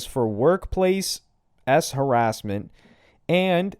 For workplace harassment and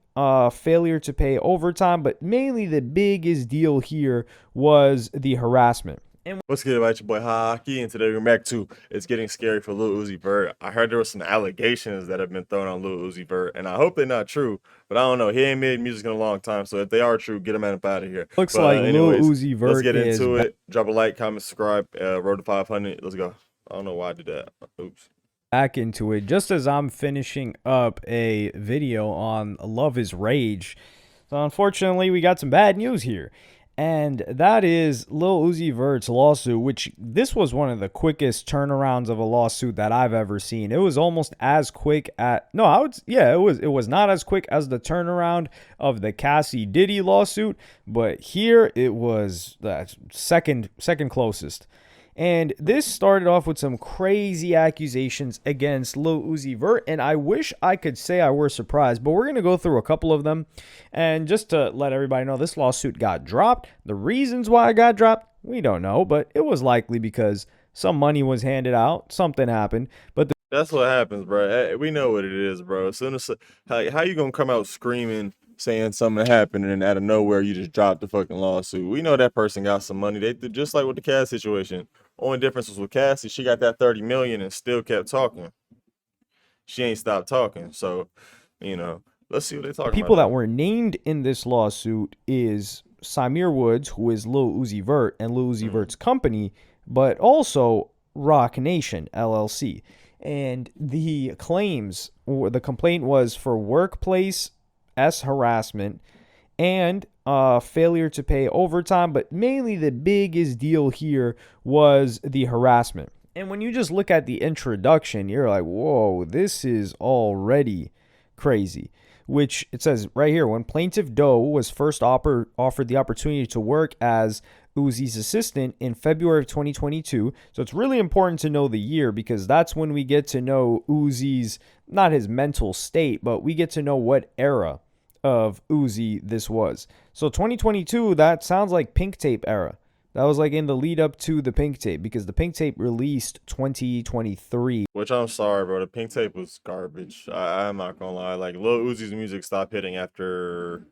failure to pay overtime, but mainly the biggest deal here was the harassment. What's good about your boy Hockey? And today we're back to It's Getting Scary for Lil Uzi Vert. I heard there were some allegations that have been thrown on Lil Uzi Vert, and I hope they're not true, but I don't know. He ain't made music in a long time, so if they are true, get him up out of here. Looks But like Lil anyways, Uzi let's Vert get is into it. Drop a like, comment, subscribe, road to 500. Let's go. I don't know why I did that. Oops. back into it just as I'm finishing up a video on Love is Rage. So unfortunately, we got some bad news here. And that is Lil Uzi Vert's lawsuit, which this was one of the quickest turnarounds of a lawsuit that I've ever seen. It was almost as quick at no, I would it was not as quick as the turnaround of the Cassie Diddy lawsuit, but here it was the second closest. And this started off with some crazy accusations against Lil Uzi Vert, and I wish I could say I were surprised, but we're going to go through a couple of them. And just to let everybody know, this lawsuit got dropped. The reasons why it got dropped, we don't know, but it was likely because some money was handed out, something happened. But That's what happens, bro. We know what it is, bro. As soon as how you gonna come out screaming saying something happened and out of nowhere you just dropped the fucking lawsuit? We know that person got some money. They did just like with the Cass situation. Only difference was with Cassie, she got that 30 million and still kept talking. She ain't stopped talking. So, let's see what they're talking about. People that were named in this lawsuit is Samir Woods, who is Lil Uzi Vert and Lil Uzi Vert's company, but also Roc Nation LLC. And the complaint was for workplace harassment and failure to pay overtime, but mainly the biggest deal here was the harassment. And when you just look at the introduction, you're like, whoa, this is already crazy. Which it says right here, when Plaintiff Doe was first offered the opportunity to work as Uzi's assistant in February of 2022. So it's really important to know the year because that's when we get to know Uzi's, not his mental state, but we get to know what era of Uzi this was. So 2022, that sounds like Pink Tape era. That was like in the lead up to the Pink Tape because the Pink Tape released 2023. Which I'm sorry, bro. The Pink Tape was garbage. I'm not gonna lie. Like Lil Uzi's music stopped hitting after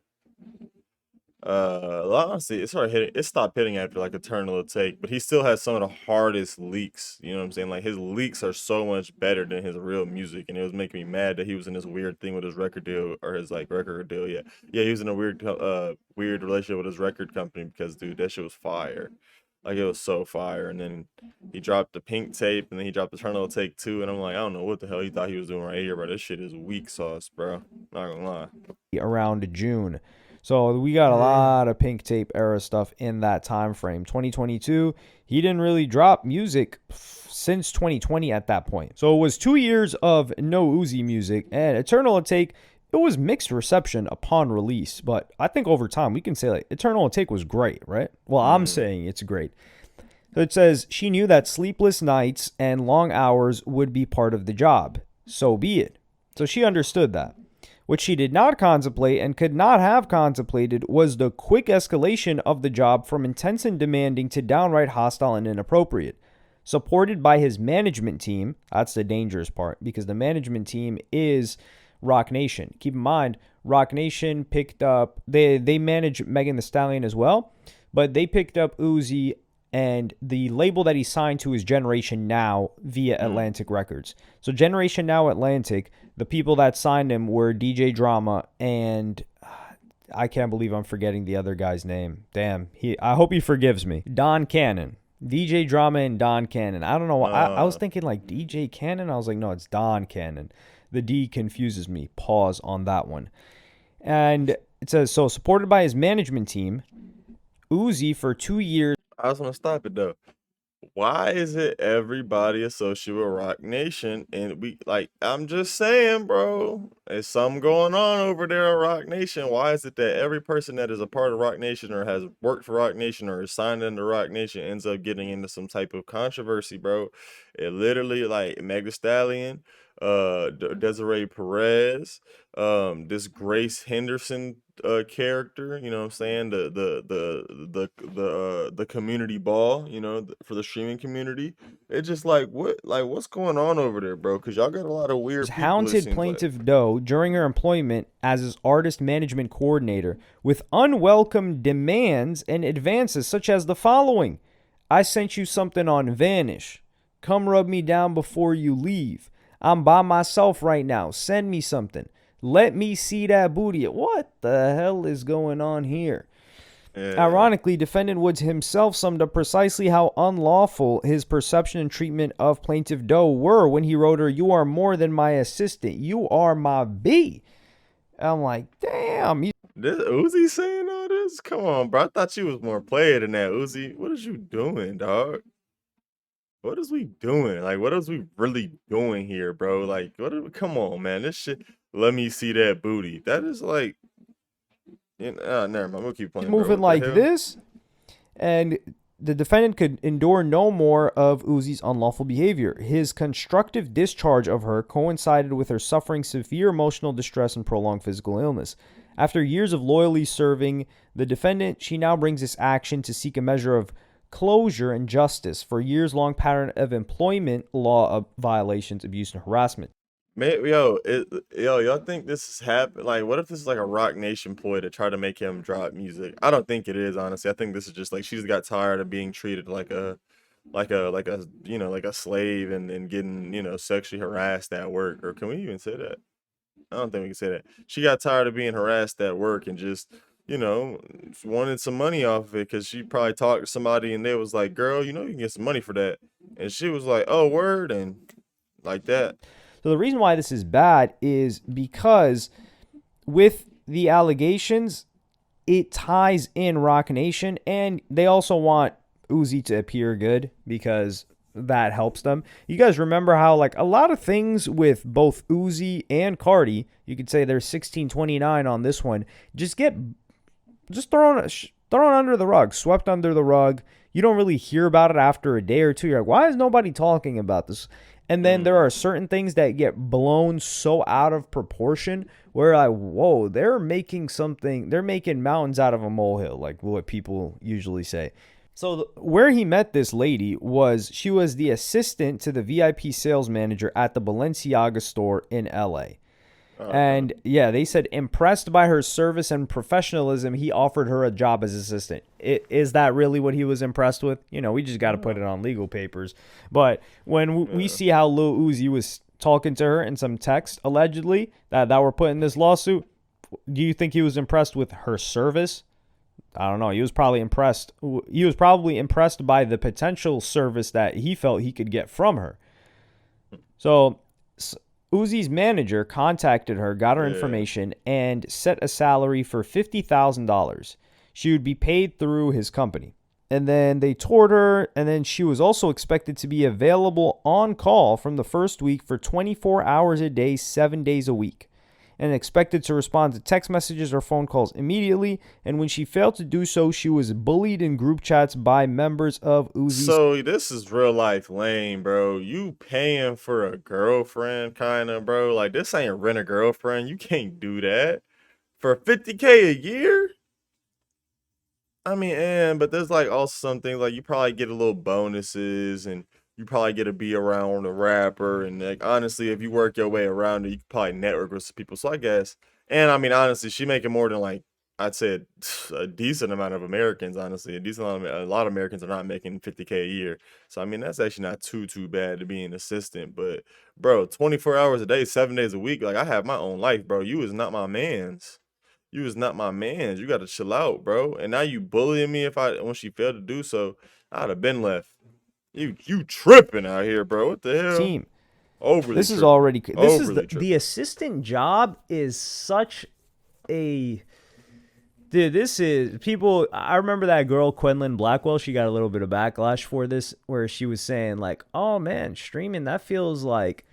honestly, it stopped hitting after like Eternal Take, but he still has some of the hardest leaks. You know what I'm saying? Like his leaks are so much better than his real music, and it was making me mad that he was in this weird thing with his record deal or his like record deal. Yeah. Yeah, he was in a weird relationship with his record company because dude, that shit was fire. Like it was so fire. And then he dropped the Pink Tape and then he dropped Eternal Take 2, and I'm like, I don't know what the hell he thought he was doing right here, bro. This shit is weak sauce, bro. Not gonna lie. Around June. So we got a lot of Pink Tape era stuff in that time frame. 2022, he didn't really drop music since 2020 at that point. So it was 2 years of no Uzi music, and Eternal Take, it was mixed reception upon release, but I think over time we can say like Eternal Take was great, right? Well, I'm saying it's great. So it says she knew that sleepless nights and long hours would be part of the job. So be it. So she understood that. What she did not contemplate and could not have contemplated was the quick escalation of the job from intense and demanding to downright hostile and inappropriate. Supported by his management team, that's the dangerous part, because the management team is Roc Nation. Keep in mind, Roc Nation picked up, they manage Megan Thee Stallion as well, but they picked up Uzi, and the label that he signed to is Generation Now via Atlantic Records. So Generation Now Atlantic, the people that signed him were DJ Drama and I can't believe I'm forgetting the other guy's name. Damn, I hope he forgives me. Don Cannon. DJ Drama and Don Cannon. I don't know why. I was thinking like DJ Cannon. I was like, no, it's Don Cannon. The D confuses me. Pause on that one. And it says, so supported by his management team, Uzi for 2 years. I just want to stop it though. Why is it everybody associated with Roc Nation? And I'm just saying, bro, there's something going on over there at Roc Nation. Why is it that every person that is a part of Roc Nation or has worked for Roc Nation or is signed into Roc Nation ends up getting into some type of controversy, bro? It literally, like, Meg Thee Stallion, Desiree Perez, this Grace Henderson character, you know what I'm saying? The community ball, for the streaming community. It's just what's going on over there, bro? Cuz y'all got a lot of weird people, it Hounded seems like. plaintiff Doe during her employment as his artist management coordinator with unwelcome demands and advances such as the following: I sent you something on Vanish. Come rub me down before you leave. I'm by myself right now. Send me something. Let me see that booty. What the hell is going on here? Yeah. Ironically, defendant Woods himself summed up precisely how unlawful his perception and treatment of plaintiff Doe were when he wrote her, "You are more than my assistant. You are my B." I'm like, damn. This Uzi saying all this? Come on, bro. I thought you was more player than that, Uzi. What is you doing, dog? What is we doing? Like, what is we really doing here, bro? Like, come on, man. This shit. Let me see that booty. That is like, never mind. We'll keep He's playing, bro. moving What the like hell? this, and the defendant could endure no more of Uzi's unlawful behavior. His constructive discharge of her coincided with her suffering severe emotional distress and prolonged physical illness. After years of loyally serving the defendant, she now brings this action to seek a measure of closure and justice for a years-long pattern of employment law violations, abuse, and harassment. Man, y'all think this is happen? Like, what if this is like a Roc Nation ploy to try to make him drop music? I don't think it is, honestly. I think this is just like she just got tired of being treated like a slave and getting sexually harassed at work. Or can we even say that? I don't think we can say that. She got tired of being harassed at work and just, you know, wanted some money off of it because she probably talked to somebody and they was like, girl, you can get some money for that. And she was like, oh, word, and like that. So the reason why this is bad is because with the allegations, it ties in Roc Nation, and they also want Uzi to appear good because that helps them. You guys remember how like a lot of things with both Uzi and Cardi, you could say there's 1629 on this one, just thrown under the rug, swept under the rug. You don't really hear about it after a day or two. You're like, why is nobody talking about this? And then there are certain things that get blown so out of proportion where like, whoa, they're making mountains out of a molehill, like what people usually say. So where he met this lady she was the assistant to the VIP sales manager at the Balenciaga store in LA. And yeah, they said impressed by her service and professionalism, he offered her a job as assistant. Is that really what he was impressed with? We just got to put it on legal papers. But when we see how Lil Uzi was talking to her in some text, allegedly, that were put in this lawsuit, do you think he was impressed with her service? I don't know. He was probably impressed. He was probably impressed by the potential service that he felt he could get from her. So Uzi's manager contacted her, got her information, and set a salary for $50,000. She would be paid through his company. And then they toured her, and then she was also expected to be available on call from the first week for 24 hours a day, 7 days a week, and expected to respond to text messages or phone calls immediately. And when she failed to do so, she was bullied in group chats by members of Uzi's. So this is real life lame, bro. You paying for a girlfriend, kind of, bro. Like, this ain't rent a girlfriend. You can't do that for $50K a year. I mean, but there's like also some things like you probably get a little bonuses and you probably get to be around a rapper. And like, honestly, if you work your way around it, you can probably network with some people. So I guess, and I mean, honestly, she making more than like, I'd say a decent amount of Americans, honestly. A lot of Americans are not making $50K a year. So, I mean, that's actually not too bad to be an assistant. But, bro, 24 hours a day, 7 days a week, like, I have my own life, bro. You is not my man's. You is not my man's. You got to chill out, bro. And now you bullying me when she failed to do so. I'd have been left. You tripping out here, bro. What the hell? Team. Overly This tripping. is already... This is Overly tripping. the assistant job is such a... Dude, this is people. I remember that girl, Quinlan Blackwell. She got a little bit of backlash for this, where she was saying, like, oh man, streaming, that feels like,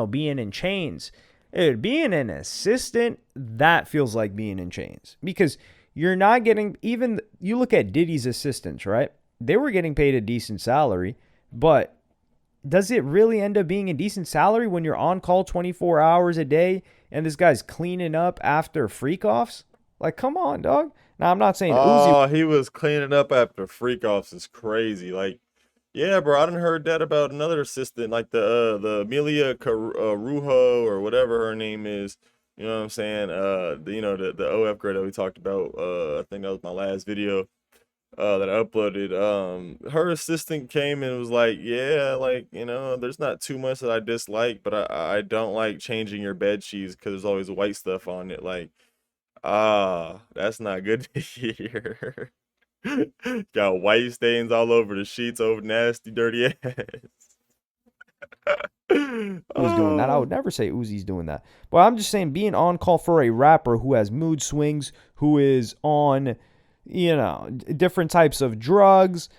being in chains. Dude, being an assistant, that feels like being in chains because you're not getting you look at Diddy's assistants, right? They were getting paid a decent salary, but does it really end up being a decent salary when you're on call 24 hours a day and this guy's cleaning up after freak offs? Like, come on, dog. Now, I'm not saying Uzi. Oh, he was cleaning up after freak offs is crazy. Like, yeah, bro, I done heard that about another assistant, like the Amelia Rujo or whatever her name is. You know what I'm saying? The OF girl that we talked about. I think that was my last video that I uploaded. Her assistant came and was like, yeah, like, there's not too much that I dislike, but I don't like changing your bed sheets because there's always white stuff on it. Like, that's not good to hear. Got white stains all over the sheets, over nasty, dirty ass. Was doing that. I Oh, would never say Uzi's doing that. But I'm just saying being on call for a rapper who has mood swings, who is on, different types of drugs,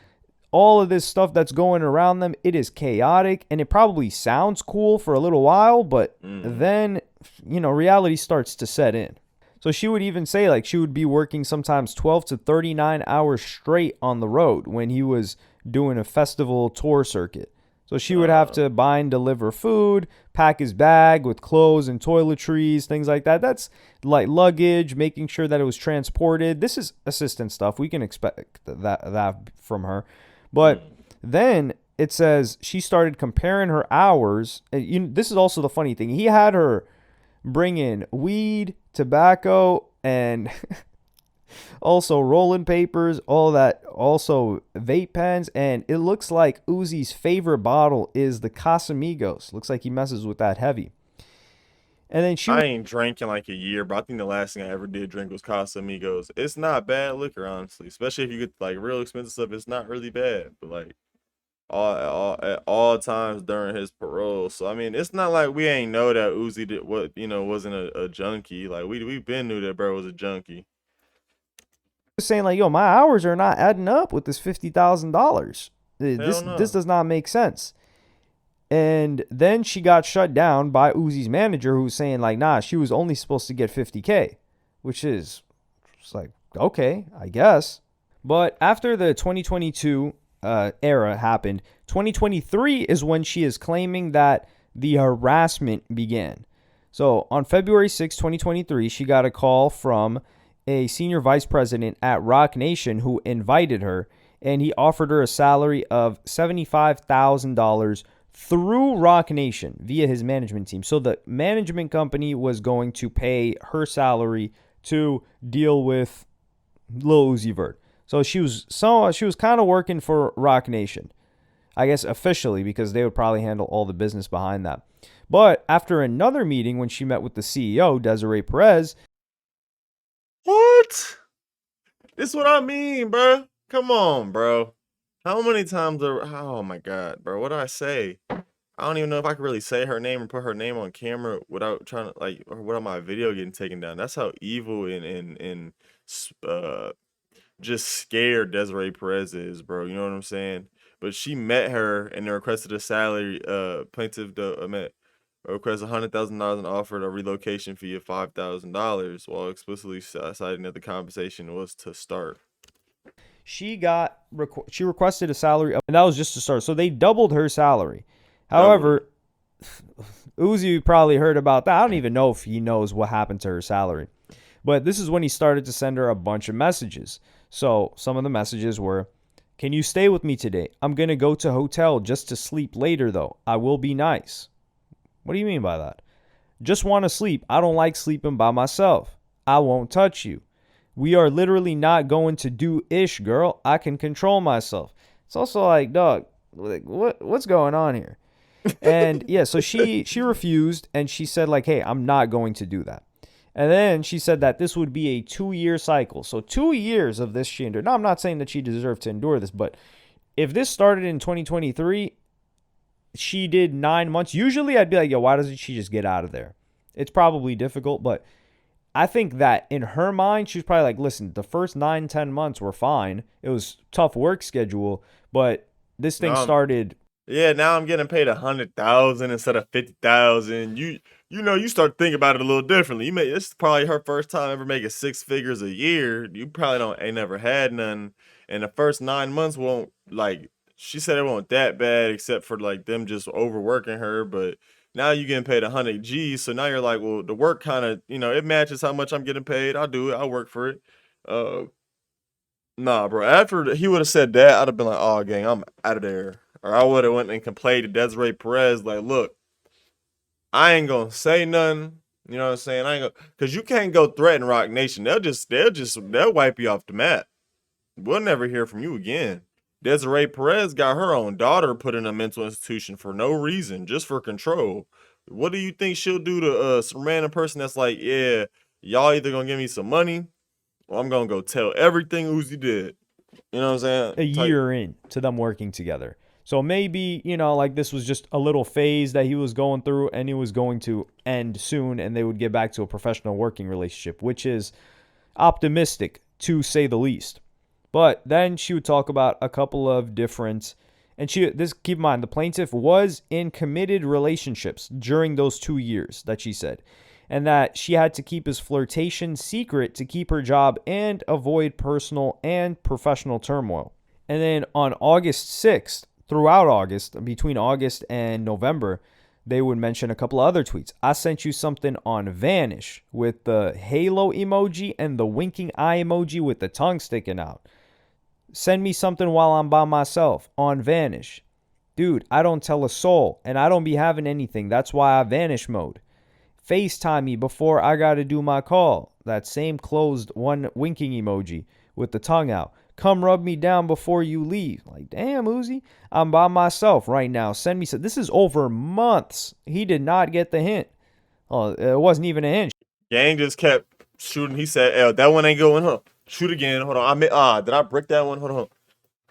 all of this stuff that's going around them, it is chaotic and it probably sounds cool for a little while, but mm. then, reality starts to set in. So she would even say like she would be working sometimes 12 to 39 hours straight on the road when he was doing a festival tour circuit. So she would have Uh, to buy and deliver food, pack his bag with clothes and toiletries, things like that. That's like luggage, making sure that it was transported. This is assistant stuff. We can expect that from her. But mm. then it says she started comparing her hours. This is also the funny thing. He had her bring in weed, tobacco, and also rolling papers, all that, also vape pens, and it looks like Uzi's favorite bottle is the Casamigos. Looks like he messes with that heavy. And then she I would ain't drank in like a year, but I think the last thing I ever did drink was Casamigos. It's not bad liquor, honestly. Especially if you get like real expensive stuff, it's not really bad. But like at all times during his parole. So I mean, it's not like we ain't know that Uzi did what wasn't a junkie. Like we've been knew that bro was a junkie. was saying like, "Yo, my hours are not adding up with this $50,000. Hell This no. does not make sense." And then she got shut down by Uzi's manager, who was saying like, "Nah, she was only supposed to get 50K," which is it's like, okay, I guess. But after the 2022 era happened, 2023 is when she is claiming that the harassment began. So on February 6, 2023, she got a call from a senior vice president at Roc Nation who invited her, and he offered her a salary of $75,000 through Roc Nation via his management team. So the management company was going to pay her salary to deal with Lil Uzi Vert. So she was kind of working for Roc Nation, I guess officially, because they would probably handle all the business behind that. But after another meeting when she met with the CEO, Desiree Perez, What? This is what I mean, bro. Come on, bro. How many times are oh my god, bro. What do I say? I don't even know if I could really say her name or put her name on camera without trying to like or without my video getting taken down. That's how evil and uh just scared Desiree Perez is, bro. You know what I'm saying? But she met her and requested a salary. Plaintiff met request $100,000 and offered a relocation fee of $5,000, while explicitly citing that the compensation was to start. she requested a salary, and that was just to start. So they doubled her salary. Doubled it. However, Uzi probably heard about that. I don't even know if he knows what happened to her salary. But this is when he started to send her a bunch of messages. So some of the messages were, "Can you stay with me today? I'm going to go to hotel just to sleep later though. I will be nice." What do you mean by that? "Just want to sleep. I don't like sleeping by myself. I won't touch you. We are literally not going to do ish, girl. I can control myself." It's also like, dog, like what's going on here? And yeah, so she refused and she said like, "Hey, I'm not going to do that." And then she said that this would be a 2-year cycle. So 2 years of this she endured. Now, I'm not saying that she deserved to endure this, but if this started in 2023, she did 9 months. Usually I'd be like, yo, why doesn't she just get out of there? It's probably difficult, but I think that in her mind, she's probably like, listen, the first 9, 10 months were fine. It was tough work schedule, but this thing Now I'm started. Yeah, now I'm getting paid 100,000 instead of 50,000. You start thinking about it a little differently. This is probably her first time ever making six figures a year. You probably don't ain't never had none. And the first 9 months won't like she said it won't that bad except for like them just overworking her. But Now you getting paid 100 G's, so now you're like, well, the work kind of, it matches how much I'm getting paid. I'll do it. I'll work for it. Uh, nah, bro. After he would have said that, I'd have been like, oh, gang, I'm out of there. Or I would have went and complained to Desiree Perez, like, look, I ain't gonna say nothing. You know what I'm saying? I ain't gonna, cause you can't go threaten Roc Nation. They'll wipe you off the map. We'll never hear from you again. Desiree Perez got her own daughter put in a mental institution for no reason, just for control. What do you think she'll do to some random person that's like, yeah, y'all either gonna give me some money or I'm gonna go tell everything Uzi did. You know what I'm saying? A year in to them working together. So maybe, like this was just a little phase that he was going through and it was going to end soon and they would get back to a professional working relationship, which is optimistic to say the least. But then she would talk about a couple of different, and keep in mind, the plaintiff was in committed relationships during those 2 years that she said, and that she had to keep his flirtation secret to keep her job and avoid personal and professional turmoil. And then on August 6th, throughout August, between August and November, they would mention a couple of other tweets. I sent you something on Vanish with the halo emoji and the winking eye emoji with the tongue sticking out. Send me something while I'm by myself on Vanish. Dude, I don't tell a soul, and I don't be having anything. That's why I vanish mode. FaceTime me before I got to do my call. That same closed one winking emoji with the tongue out. Come rub me down before you leave. Like, damn, Uzi, I'm by myself right now. Send me some. This is over months. He did not get the hint. Oh, it wasn't even a hint. Gang just kept shooting. He said, that one ain't going, huh? Shoot again. Hold on. Did I break that one? Hold on.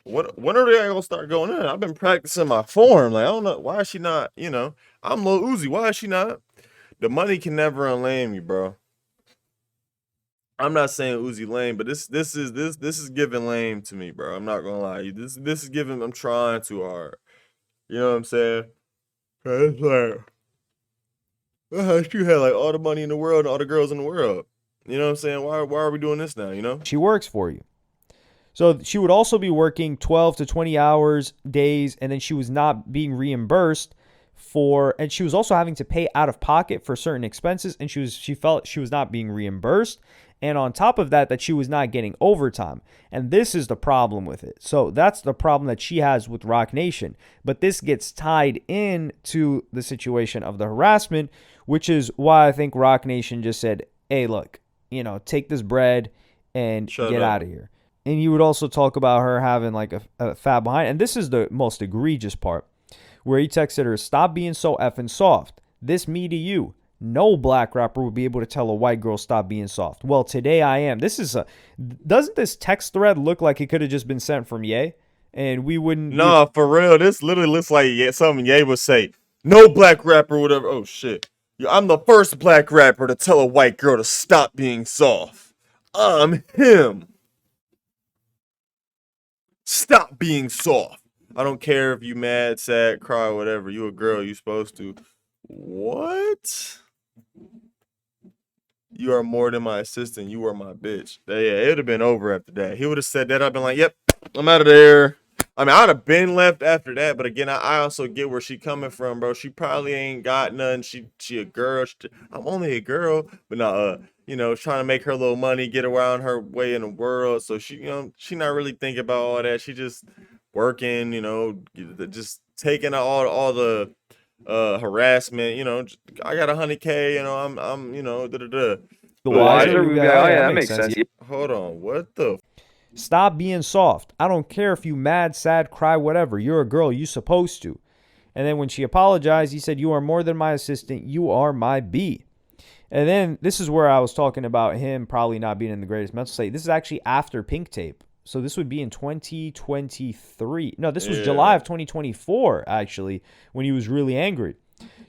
When are they gonna start going in? I've been practicing my form. Like, I don't know. Why is she not, I'm Lil Uzi. Why is she not? The money can never unlame you, bro. I'm not saying Uzi lame, but this is giving lame to me, bro. I'm not gonna lie. This is giving. I'm trying too hard. You know what I'm saying? It's like, you had like all the money in the world and all the girls in the world. You know what I'm saying? Why are we doing this now? She works for you. So she would also be working 12 to 20 hours days, and then she was not being reimbursed and she was also having to pay out of pocket for certain expenses, and she felt she was not being reimbursed. And on top of that she was not getting overtime. And this is the problem with it. So that's the problem that she has with Roc Nation. But this gets tied in to the situation of the harassment, which is why I think Roc Nation just said, hey, look, take this bread and get out of here. And you would also talk about her having like a fat behind. And this is the most egregious part, where he texted her, stop being so effing soft. This me to you. No black rapper would be able to tell a white girl stop being soft. Well, today I am. Doesn't this text thread look like it could have just been sent from Ye? And we wouldn't. No, for real. This literally looks like something Ye would say. No black rapper would ever. Oh, shit. I'm the first black rapper to tell a white girl to stop being soft. I'm him. Stop being soft. I don't care if you mad, sad, cry, whatever. You a girl, you supposed to. What? You are more than my assistant. You are my bitch. Yeah, it would have been over after that. He would have said that. I've been like, yep, I'm out of there. I mean, I'd have been left after that. But again, I also get where she coming from, bro. She probably ain't got nothing. She a girl. I'm only a girl. But no, trying to make her little money, get around her way in the world. So she not really thinking about all that. She just working, just taking all the harassment, I got 100K, I'm da-da-da. That makes sense. Hold on, what the? Stop being soft. I don't care if you mad, sad, cry, whatever. You're a girl. You supposed to. And then when she apologized, he said, you are more than my assistant. You are my B. And then this is where I was talking about him probably not being in the greatest mental state. This is actually after Pink Tape. So this would be in 2023. No, this was July of 2024, actually, when he was really angry.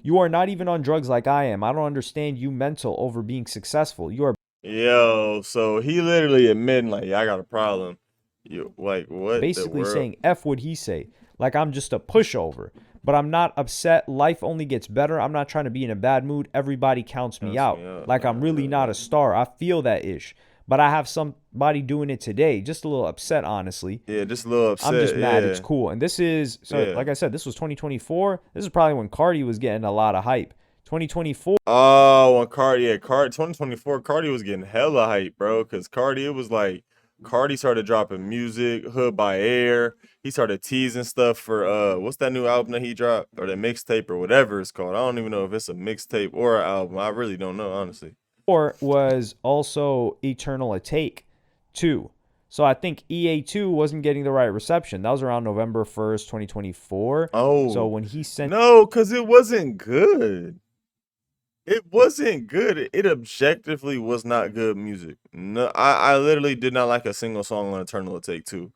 You are not even on drugs like I am. I don't understand you mental over being successful. You are. Yo, so he literally admitting, like, I got a problem. You like what? Basically saying F what he say. Like, I'm just a pushover. But I'm not upset. Life only gets better. I'm not trying to be in a bad mood. Everybody counts me out. Like, I'm really not a star. I feel that ish. but I have somebody doing it today. Just a little upset, honestly. Yeah, just a little I'm just upset. mad it's Yeah, cool. And this is, so yeah. like I said, this was 2024. This is probably when Cardi was getting a lot of hype. 2024. Oh, on Cardi, yeah, Cardi 2024, Cardi was getting hella hype, bro. Cause Cardi, it was like Cardi started dropping music, Hood by Air. He started teasing stuff for what's that new album that he dropped? Or that mixtape or whatever it's called. I don't even know if it's a mixtape or an album. I really don't know, honestly. Was also Eternal Take 2. So I think EA2 wasn't getting the right reception. That was around November 1st, 2024. So Oh when he sent no, cause it wasn't good. It wasn't good. It objectively was not good music. No, I literally did not like a single song on Eternal Take Two.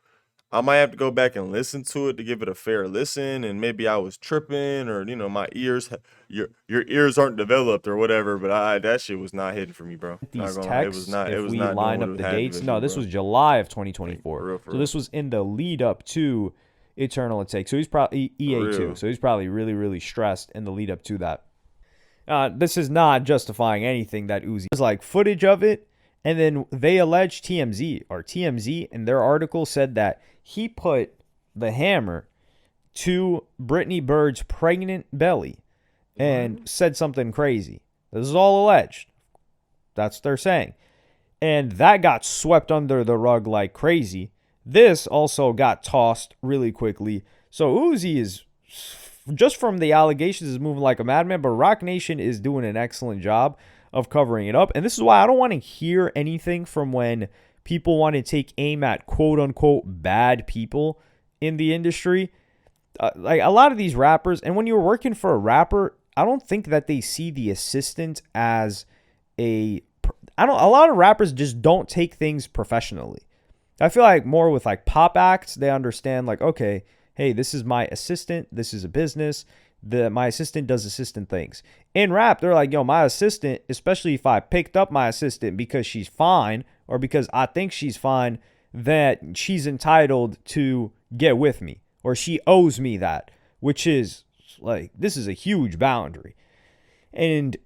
I might have to go back and listen to it to give it a fair listen, and maybe I was tripping, or my ears, your ears aren't developed or whatever. But that shit was not hitting for me, bro. Not these gonna lie, it was texts, not. It if was we not doing line what up it the had dates, no, visually, this bro. was July of Like 2024. for real, for So real, this was in the lead up to Eternal Take. So he's probably for EA2. real. So he's probably really, really stressed in the lead up to that. This is not justifying anything that Uzi. There's like footage of it, and then they allege TMZ in their article said that he put the hammer to Brittany Bird's pregnant belly and What? said something crazy. This is all alleged. That's what they're saying. And that got swept under the rug like crazy. This also got tossed really quickly. So Uzi is, just from the allegations, is moving like a madman, but Roc Nation is doing an excellent job of covering it up. And this is why I don't want to hear anything from when people want to take aim at quote unquote bad people in the industry. Like a lot of these rappers, and when you're working for a rapper, I don't think that they see the assistant as a, a lot of rappers just don't take things professionally. I feel like more with like pop acts, they understand like, okay, hey, this is my assistant, this is a business. My assistant does assistant things. In rap, they're like, yo, my assistant, especially if I picked up my assistant because she's fine or because I think she's fine, that she's entitled to get with me or she owes me that, which is like, this is a huge boundary. And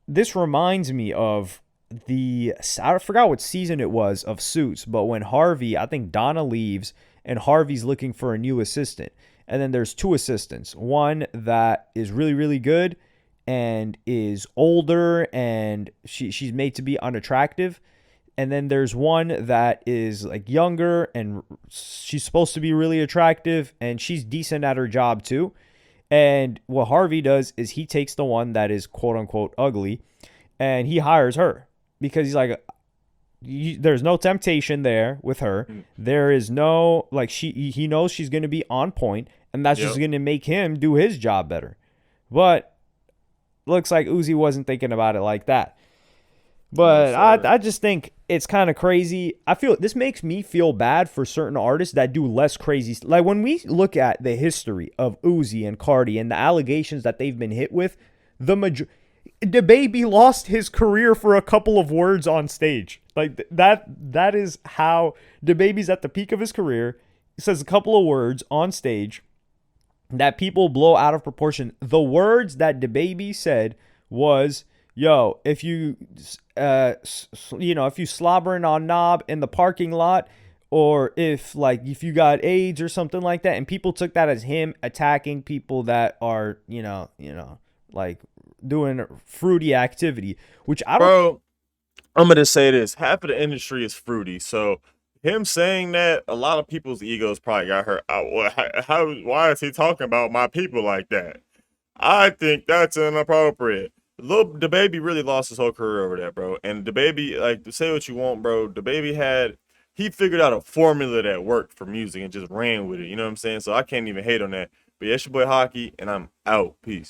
this reminds me of I forgot what season it was of Suits, but when Harvey, I think Donna leaves and Harvey's looking for a new assistant. And then there's two assistants. One that is really, really good and is older and she's made to be unattractive. And then there's one that is like younger and she's supposed to be really attractive and she's decent at her job too. And what Harvey does is he takes the one that is quote unquote ugly and he hires her because he's like, there's no temptation there with her. There is no, like, he knows she's going to be on point and that's just Yep. going to make him do his job better. But looks like Uzi wasn't thinking about it like that. But Yes, I just think it's kind of crazy. I feel this makes me feel bad for certain artists that do less crazy. Like when we look at the history of Uzi and Cardi and the allegations that they've been hit with, DaBaby lost his career for a couple of words on stage. Like that is how DaBaby's at the peak of his career. He says a couple of words on stage that people blow out of proportion. The words that DaBaby said was, yo, if you if you slobbering on knob in the parking lot, or if you got AIDS or something like that, and people took that as him attacking people that are like doing fruity activity, which I don't. bro. I'm gonna say this: half of the industry is fruity, so him saying that, a lot of people's egos probably got hurt. Why is he talking about my people like that? I think that's inappropriate. The baby really lost his whole career over that, bro. And the baby, like, to say what you want, bro. The baby he figured out a formula that worked for music and just ran with it. You know what I'm saying? So I can't even hate on that. But yeah, it's your boy Hockey, and I'm out. Peace.